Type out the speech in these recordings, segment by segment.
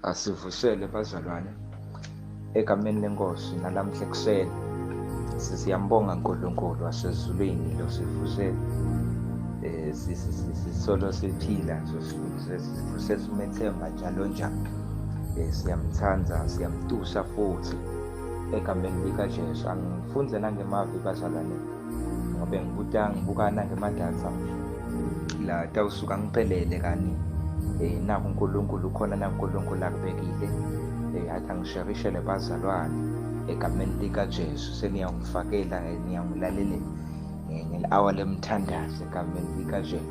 Asivusele bazalwane egameni lenkosi nalamhla ekuseni siyambonga uNkulunkulu wasezulwini lo sivuse sisolo siphila sivuse simethemba njalo njalo. Siyamthanda siyamtusa futhi egameni likaJesu. Angifunze nangemavi bazalwane ngobe ngibuka nangemathatha la tawusuka ngiphelele kani naku uNkulunkulu khona naNkulunkulu akubekile. Athi angisherishe le bazalwane egameni likaJesu seniyangifakela niyangilalela ngel-hour lemthandazo egameni likaJesu.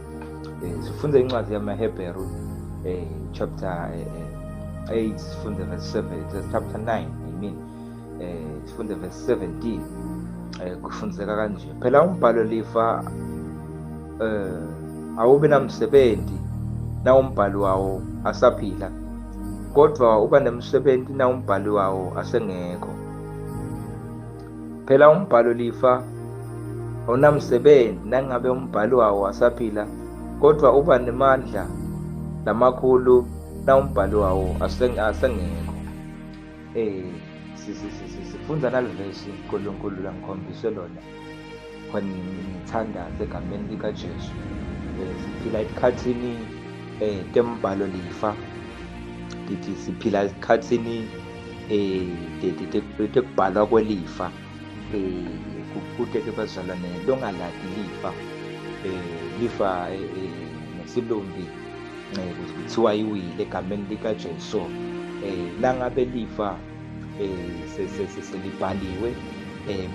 Sifunde incwadi yamaHebheru chapter 8 sifunde verse 7, chapter 9 sifunde verse 17. Kufundzeka kanje, phela umbhalo lifa awubi namsebenzi na umbhalo wawo asaphila, kodwa uba nemsebenzi na umbhalo wawo asengekho. Phela umbhalo lifa awunamsebenzi nangabe umbhalo wawo asaphila, kodwa uba nemandla lamakhulu na umbhalo wawo asengekho. Sifunda nalivesi uNkulunkulu langikhombise lona khona ngithanda egameni likaJesu. Siphila esikhathini tembhalo lifa, ndithi siphila esikhathini tekubhalwa kwelifa. Kude-ke bazalwane longaladi lifa ngesilumbi kuthiwa iwili egameni likaJesu. Nangabe lifa selibhaliwe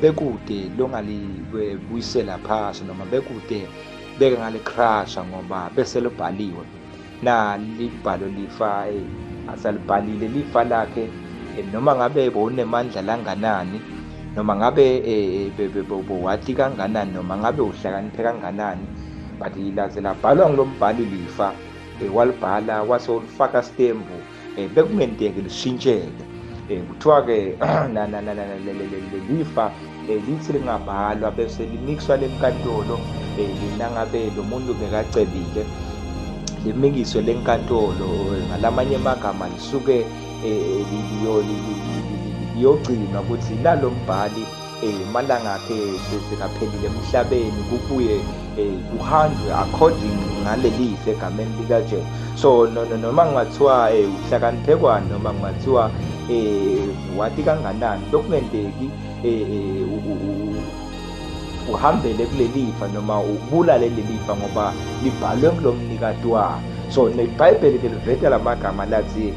bekude longalibuyisela phasi noma bekude beke ngalikrasha ngoba bese libhaliwe. Na libhalo lifa asalibhalile lifa lakhe, noma ngabe bowunemandla langanani, noma ngabe wathi kanganani, noma ngabe uhlakaniphe kanganani, but laze labhalwa ngulombhali lifa walibhala wase ulifaka stembu, bekungendeki lishintsheke. Kuthiwa-ke lifa lithi lingabhalwa bese linikiswa lenkantolo, nangabe lo muntu bekacebile limikiswe lenkantolo, ngalamanye amagama lisuke liyogcinwa ukuthi nalo mbhali malanga akhe sekaphelile emhlabeni kubuye kuhanjwe according ngalelifa egameni likaJesu. So noma kungathiwa uhlakaniphekwana, noma kungathiwa wathi kanganani, bekungendeki uhambele kulelifa noma ubulale lelifa ngoba libhalwe kulomnikati walo. So neBhayibheli-ke liveta lamagama lathi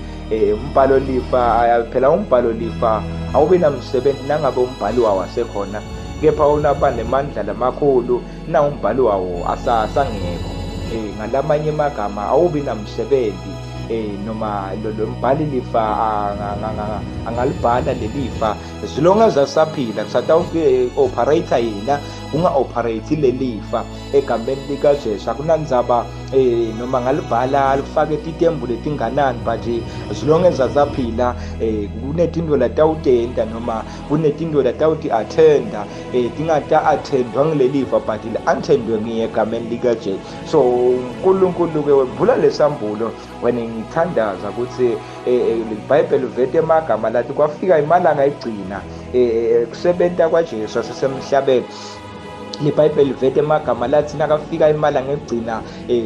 umbhalo lifa, phela umbhalo lifa awubi namsebenzi nangabe umbhali wawo asekhona, kepha unaba nemandla lamakhulu na umbhali wawo asangekho. Ngalamanye amagama awubi namsebenzi noma lo mbhali lifa angalibhala lelifa as long as asaphila, kusatawufike operator yena kunga-operate lelifa egameni likaJesu. Akunandzaba noma ngalibhala alifake titembu letinganani, but as long as asaphila kunetinto latawutenta noma kunetinto latawuti-attenda tingata-attendwa ngilelifa but li-attendwe ngiye egameni likaJesu. So uNkulunkulu-ke wevula lesambulo wena ngithandaza ukuthi iBhayibheli livete amagama lathi kwafika imalanga egcina kusebenta kwaJesu asesemhlabeni. LiBhayibheli livete amagama lathi nakafika imalanga egcina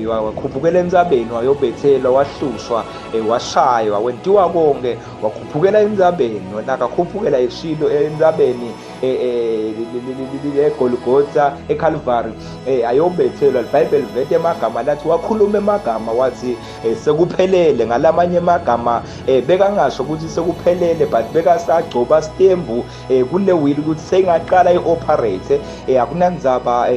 wakhuphukela entsabeni, wayobethelwa, wahluswa, washaywa, wentiwa konke, wakhuphukela entsabeni, nakakhuphukela esilo entsabeni eGolgotha eCalvary, ayobethelwa. LiBhayibheli livete amagama lathi wakhuluma amagama wathi sekuphelele. Ngalamanye amagama bekangasho ukuthi sekuphelele, but bekasagcoba stembu kule wheel ukuthi sengaqala i-operate. Akunandzaba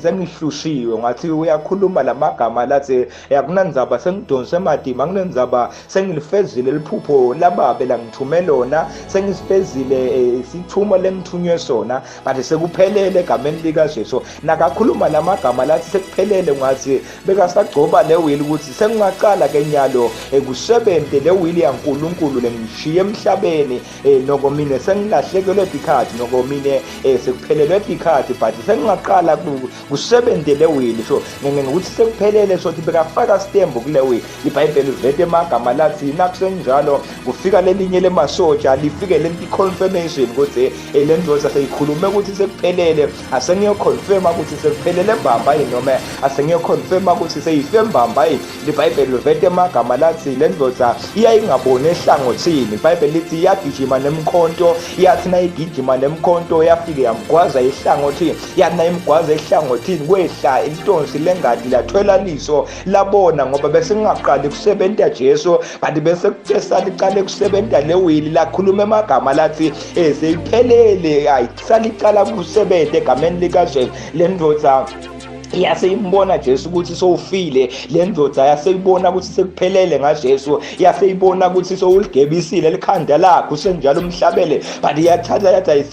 sengihlushiwe, ngathi uyakhuluma lamagama lathi akunandzaba sengidonse emadima, akunandzaba sengilifezile liphupho lababe langithume lona, sengisifezile isithumo lengithunywe sona, but sekuphelele egameni likaJesu. Nakakhuluma lamagama lathi sekuphelele ngathi bekasagcoba le will ukuthi sengingaqala ke nyalo kusebenze le will yaNkulunkulu lengishiye emhlabeni noko mina sengilahlekelwe dikhathi noko mina sekuphelelwe dikhathi, but sengingaqala kusebenze le will. So ngokuthi sekuphelele sothi bekafaka stembu kule will. iBhayibheli ivete amagama lathi nakusenjalo kufika lelinye lemasotsha lifike lenti confirmation ukuthi le ndoda seyikhulume ukuthi sekuphelele, asengiyoconfirma ukuthi sekuphelele mbamba noma asengiyoconfirma ukuthi seyife mbamba. iBhayibheli ivete amagama lathi le ndoda iyayingaboni ehlangothini. iBhayibheli lithi iyagijima nemkhonto, yathi nayigijima nemkhonto yafike yamgwaza ehlangothini, yathi nayimgwaza ehlangothini kwehla intonsi lengadi lathwela liso labona, ngoba bese ngaqali kusebenza Jesu but bese kusaliqale kusebenza le will. Lakhuluma amagama lathi seyiphelele, ayisaliqala kusebenza egameni likaJesu. Le ndoda yaseyimbona Jesu ukuthi sowufile, le ndoda yaseyibona ukuthi sekuphelele ngaJesu, yaseyibona ukuthi sowuligebisile likhanda lakho senjalo umhlabele, but yathatha yathi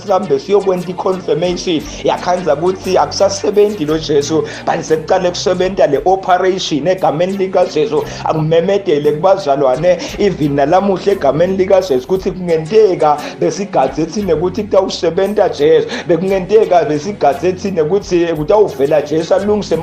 sihambe siyokwenta iconfirmation, yakhanza ukuthi akusasebenzi lo Jesu, but sekuqale kusebenza le operation egameni likaJesu. Angimemedele kubazalwane even nalamuhle egameni likaJesu ukuthi kungenteka besigazethini ukuthi kutawusebenza Jesu, bekungenteka besigazethini ukuthi kutawuvela Jesu alungise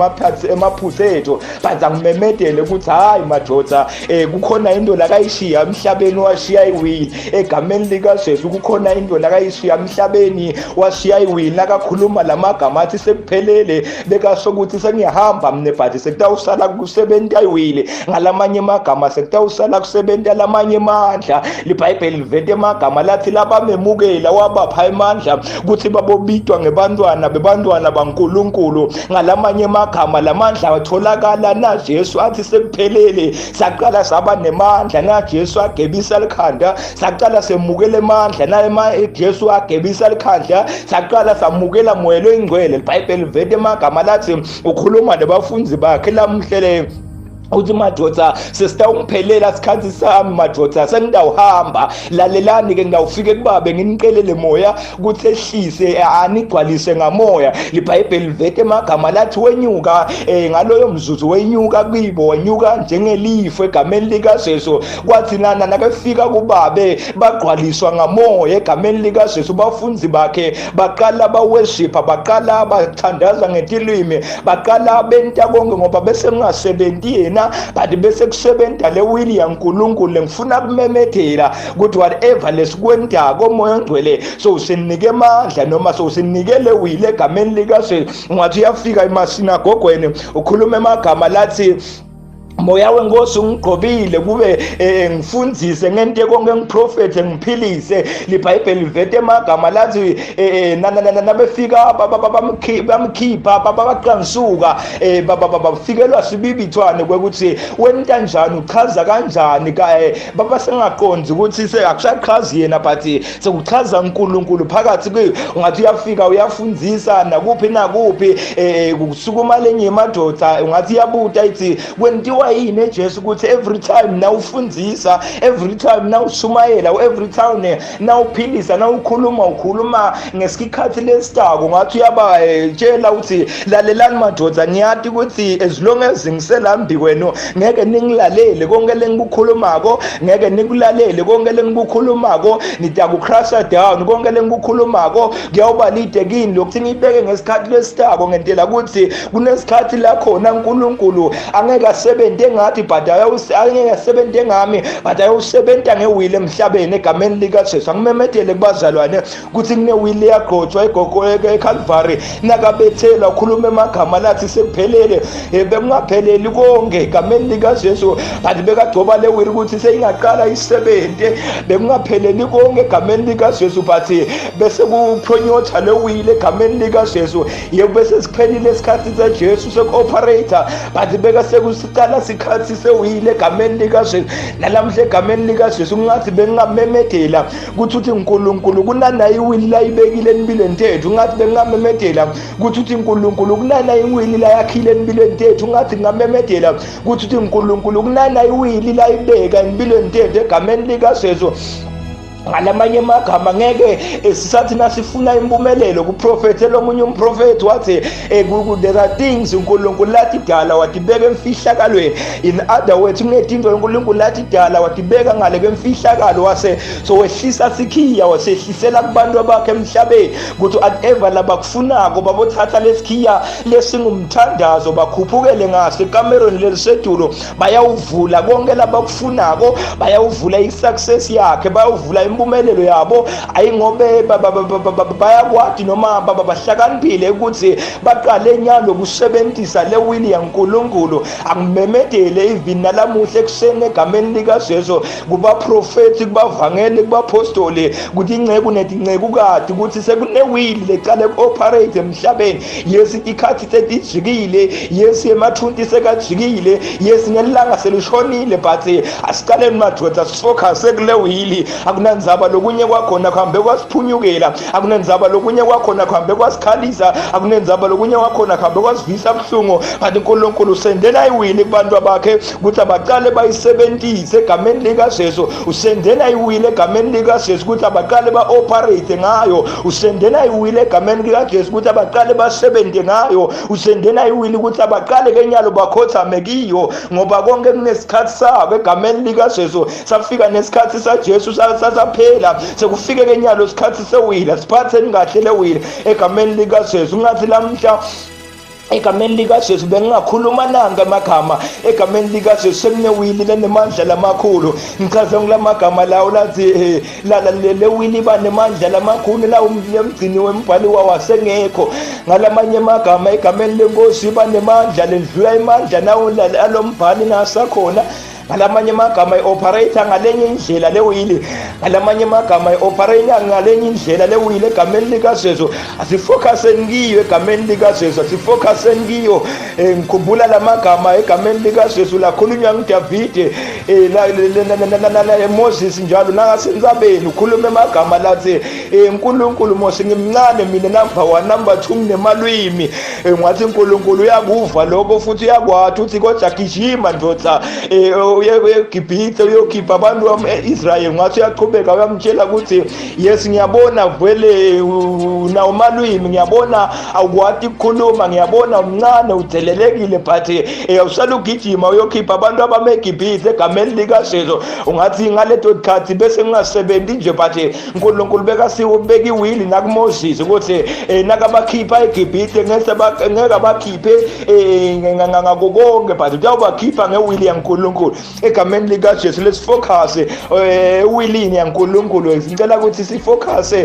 emaphutha ethu, but angimemedele ukuthi hayi madoda kukhona into lakayishiya emhlabeni washiya iwill egameni likaJesu. Kukhona into lakayishiya emhlabeni washiya iwill. Nakakhuluma lamagama athi sekuphelele bekasokuthi sengiyahamba mne but sekutawusala kusebenza iwill. Ngalamanye amagama sekutawusala kusebenza lamanye amandla. iBhayibheli livete amagama lathi labamemukela wabapha amandla ukuthi babobitwa ngebantwana bebantwana baNkulunkulu. Ngalamanye amagama lamandla atholakala na Jesu athi sekuphelele, saqala saba nemandla na Jesu agebisa likhanda, saqala semukele amandla na Jesu agebisa likhanda, saqala samukela moyelo oyingcwele. iBhayibheli livete amagama lathi ukhuluma nabafundi bakhe lamhlele uthi madoda sesitawungiphelela sikhathi sami madoda sengidawuhamba, lalelani ke ngidawufike kubabe nginiqelele moya ukuthi ehlise anigcwalise ngamoya. iBhayibheli livete amagama lathi wenyuka ngaloyo mzuzu wenyuka kibo, wenyuka njengelifu egameni likaJesu. Kwathi nana nakafika kubabe bagcwaliswa ngamoya egameni likaJesu. Bafundi bakhe baqala baworship, baqala bathandaza ngetilwimi, baqala benta konke ngoba bese ngingasebenzi yena but bese kusebenza le will yaNkulunkulu. Ngifuna kumemethela ukuthi whatever lesikwentako moya ongcwele so usinike amandla noma so usinike le will egameni likaJesu. Ngathi uyafika emasinagogweni ukhuluma amagama lathi moya wenkosi ungigqobile kube ngifundise ngento konke ngiprofethe ngiphilise. iBhayibheli livete amagama lathi nabefika bamkhipha babaqansuka bafikelwa sibibithwane kwekuthi wenta njani uchaza kanjani baba sengaqonzi ukuthi akusaqhazi yena but sekuchaza uNkulunkulu phakathi kwe. Ungathi uyafika uyafundisa nakuphi kusukuma lenye madoda ungathi yabuta ithi kwentiwa yini eJesu ukuthi every time na ufundisa, every time na ushumayela, every time na uphilisa, na ukhuluma ngesikhathi lesitako. Ngathi uyaba tshela uthi lalelani madoda, ngiyathi ukuthi as long as ngiselambi kwenu ngeke ningilalele konke lengikukhulumako, ngeke nikulalele konke lengikukhulumako, nitakucrasha down konke lengikukhulumako kuyawuba lide kini lokuthi ngibeke ngesikhathi lesitako ngentela ukuthi kunesikhathi la khona uNkulunkulu angeke asebenze ngathi but angeke asebenze ngami but ayosebenta ngewill emhlabeni egameni likaJesu. Angimemethele kubazalwane ukuthi kune will yagqotshwa egogo eCalvary nakabethela ukhuluma amagama lathi sekuphelele, bekungapheleli konke egameni likaJesu but bekagcoba le will ukuthi seyingaqala isebenze, bekungapheleli konke egameni likaJesu but bese kupronyotha le will egameni likaJesu. Yebo bese siphelile isikhathi seJesu sekuoperator but beka sekusiqala sikhathi sewill egameni likaJesu. Nalamhle egameni likaJesu ngathi bengamemethela ukuthi uNkulunkulu kunana iwill la ibekile empilweni tethu. Ngathi bengamemethela ukuthi uNkulunkulu kunana iwill la yakhile empilweni tethu. Ngathi ngamemethela ukuthi uNkulunkulu kunana iwill la ibeka empilweni tethu egameni likaJesu. ngalamanye amagama ngeke sisathi nasifuna impumelelo kuprofethi lomunye umprofethi wathi there are things uNkulunkulu lathi dala watibeka emfihlakalweni. In other words, kunezinto uNkulunkulu lathi dala watibeka ngale kwemfihlakalo wase so wehlisa sikhiya wasehlisela kubantu abakhe emhlabeni ukuthi whatever labakufunako babothatha lesikhiya lesingumthandazo bakhuphukele ngaso ekamerweni lelisedulo bayawuvula konke labakufunako bayawuvula isuccess yakhe bayawuvula impumelelo yabo ayingobe bayakwadi noma bahlakaniphile ukuthi baqale nyalo kusebenzisa le will yaNkulunkulu. Angimemedele even nalamuhle ekuseni egameni likaJesu kuba prophet kubavangeli kubapostoli ukuthi ingceku netinceku kade ukuthi sekune will lecala operate emhlabeni. Yes ikhathi setijikile, yes emathunti sekajikile, yes ngelanga selishonile but asiqaleni madoda sifocus kule will. Akunanzaba lokunye kwakhona kuhambe kwasiphunyukela, akunanzaba lokunye kwakhona kuhambe kwasikhalisa, akunanzaba lokunye kwakhona kuhambe kwasivisa buhlungu but uNkulunkulu sendela iwili kubantu bakhe ukuthi abaqale bayisebenzise egameni likaJesu. Usendela iwili egameni likaJesu ukuthi abaqale baoperate ngayo. Usendela iwili egameni likaJesu ukuthi abaqale basebenze ngayo. Usendela iwili ukuthi abaqale kenyalo bakhothame kiyo ngoba konke kunesikhathi sabo egameni likaJesu. Safika nesikhathi saJesu sasaphela sekufike kenyalo isikhathi sewila siphatheni kahle lewila egameni likaJesu. Ngathi lamhla egameni likaJesu bengingakhuluma nanga amagama egameni likaJesu sekunewili lenemandla lamakhulu. Ngichaza ngilamagama lawo lathi le wili banemandla lamakhulu la umgcini wembhali wawasengekho. Ngalamanye amagama egameni lenkosi banemandla lendlula imandla nawo alombhali nasakhona. Ngalamanye amagama operator ngalenye indlela lewili, ngalamanye amagama operator ngalenye indlela lewili egameni likaJesu. Asifocuseni kiyo egameni likaJesu, asifocuseni kiyo. Ngikhumbula lamagama egameni likaJesu lakhulunywa nguDavid Moses njalo nangasenzabeni ukhuluma amagama lathi uNkulunkulu Mose ngimncane mina number 1 number 2 nginemalwimi. Ngathi uNkulunkulu uyakuva lokho futhi uyakwathi uthi kodwa gijima ndoda uyeGibhithe uyokhipha abantu bama-Israyeli. Ngathi uyaqhubeka uyamtshela ukuthi yes ngiyabona vele unawo malwimi, ngiyabona awukwati ukukhuluma, ngiyabona umncane udelelekile but awusala ugijima uyokhipha abantu abameGibhithe egameni likaJesu. Ungathi ngaleto khathi bese ngingasebenzi nje but uNkulunkulu bekasiwubeka iwili nakuMoses ukuthi nakabakhipha eGibhithe ngeke abakhiphe ngakokonke but uyawubakhipha ngewili yaNkulunkulu egameni likaJesu. Let's focus uwilini yaNkulunkulu. Ngicela ukuthi sifocus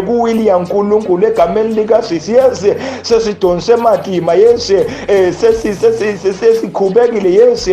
kuwili yaNkulunkulu egameni likaJesu. Yes sesidonse matima, yes sesikhubekile, yes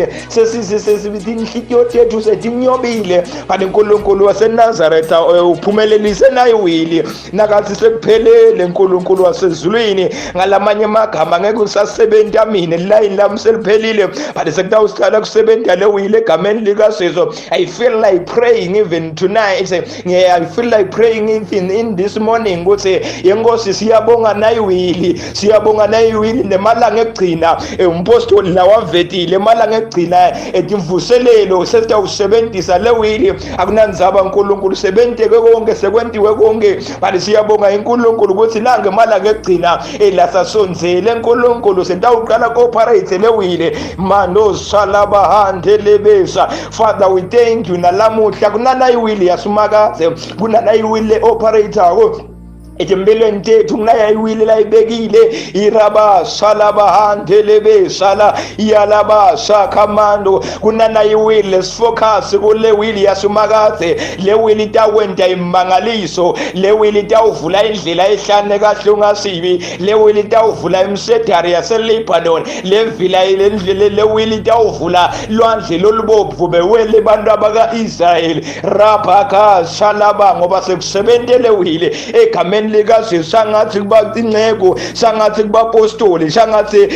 inhliziyo yethu sedinyobile but uNkulunkulu waseNazaretha uphumelelise nayo iwili nakathi sekuphelele uNkulunkulu wasezulwini. Ngalamanye amagama ngeke usasebenza mina line lami seliphelile but sekutawusiqala kusebenza lewili egameni likaJesu. I feel like praying even tonight. I feel like praying even in this morning ukuthi yenkosi siyabonga nayiwili, siyabonga nayiwili nemalanga ekugcina umpostoli lawavetile emalanga ekugcina edimvuselelo sesitawusebenzisa lewili. Akunanzaba uNkulunkulu sebenteke konke sekwentiwe konke but siyabonga uNkulunkulu ukuthi langa emalanga ekugcina lasasonzele uNkulunkulu sentawuqala cooperate lewili mano salabahande lebesa. Father, we thank you nalamuhla kunana iwili yasumakaze kunana iwili operator ejembelweni tethu kunaya iwili la ibekile iraba salabahande lebesala iyalaba sakamando kunana iwili sifocus kule wili yasumakaze. Le wili tawenda imangaliso, le wili tawuvula indlela ehlane kahle ungasibi, le wili tawuvula imsedari yaseLebanon, le vila le wili tawuvula lwandle lolubomvu bewele bantu abaka-Israyeli rabaka salaba ngoba sekusebentele wili egameni likaZesu, sangathi kuba inceko, sangathi kuba apostoli, sangathi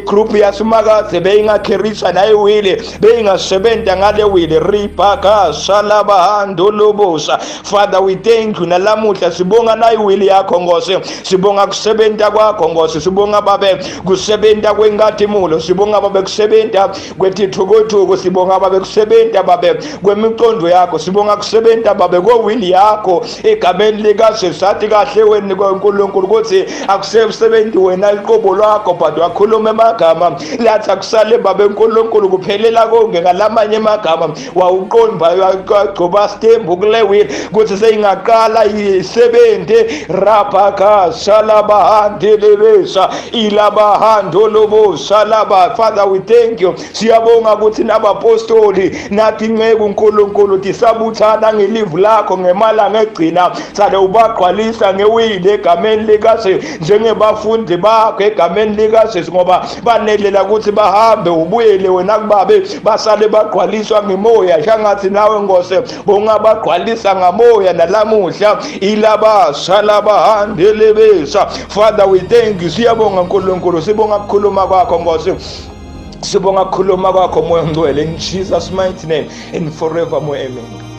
group yasimakaze beyingakherisa nayiwile, beyingasebenza ngale wile ribaka salabahando lobosa. Father, we thank you nalamuhla sibonga nayiwili yakho Nkosi, sibonga kusebenza kwakho Nkosi, sibonga babe kusebenza kwenkazimulo, sibonga babe kusebenza kwetithukuthuku, sibonga babe kusebenza babe kwemiqondo yakho, sibonga kusebenza babe kowili yakho egameni likaZesu. Sathi kahle wena kwaNkulunkulu ukuthi akusebenzi wena iqobo lwakho but wakhuluma emagama lathi akusale babe uNkulunkulu kuphelela konke ngalamanye amagama wawuqomba wagcoba stembu kule wili ukuthi seyingaqala isebenze rabaka salabahande lebesa ilabahando lobo salaba. Father, we thank you, siyabonga ukuthi nabapostoli nathi inceke uNkulunkulu tisabuthana ngelivu lakho ngemalanga egcina sale ubagqwalisa ngewili egameni likaZesu njengebafundi bakho egameni likaZesu, ngoba banelela ukuthi bahambe ubuyele wena kubabe basale bagqwaliswa ngemoya shangathi nawe Nkosi bongabagqwalisa ngamoya nalamuhla ilaba salabahande lebesa. Father, we thank you, siyabonga uNkulunkulu, sibonga ukukhuluma kwakho Nkosi, sibonga ukukhuluma kwakho Moya Ngcwele, in Jesus mighty name and forevermore, amen.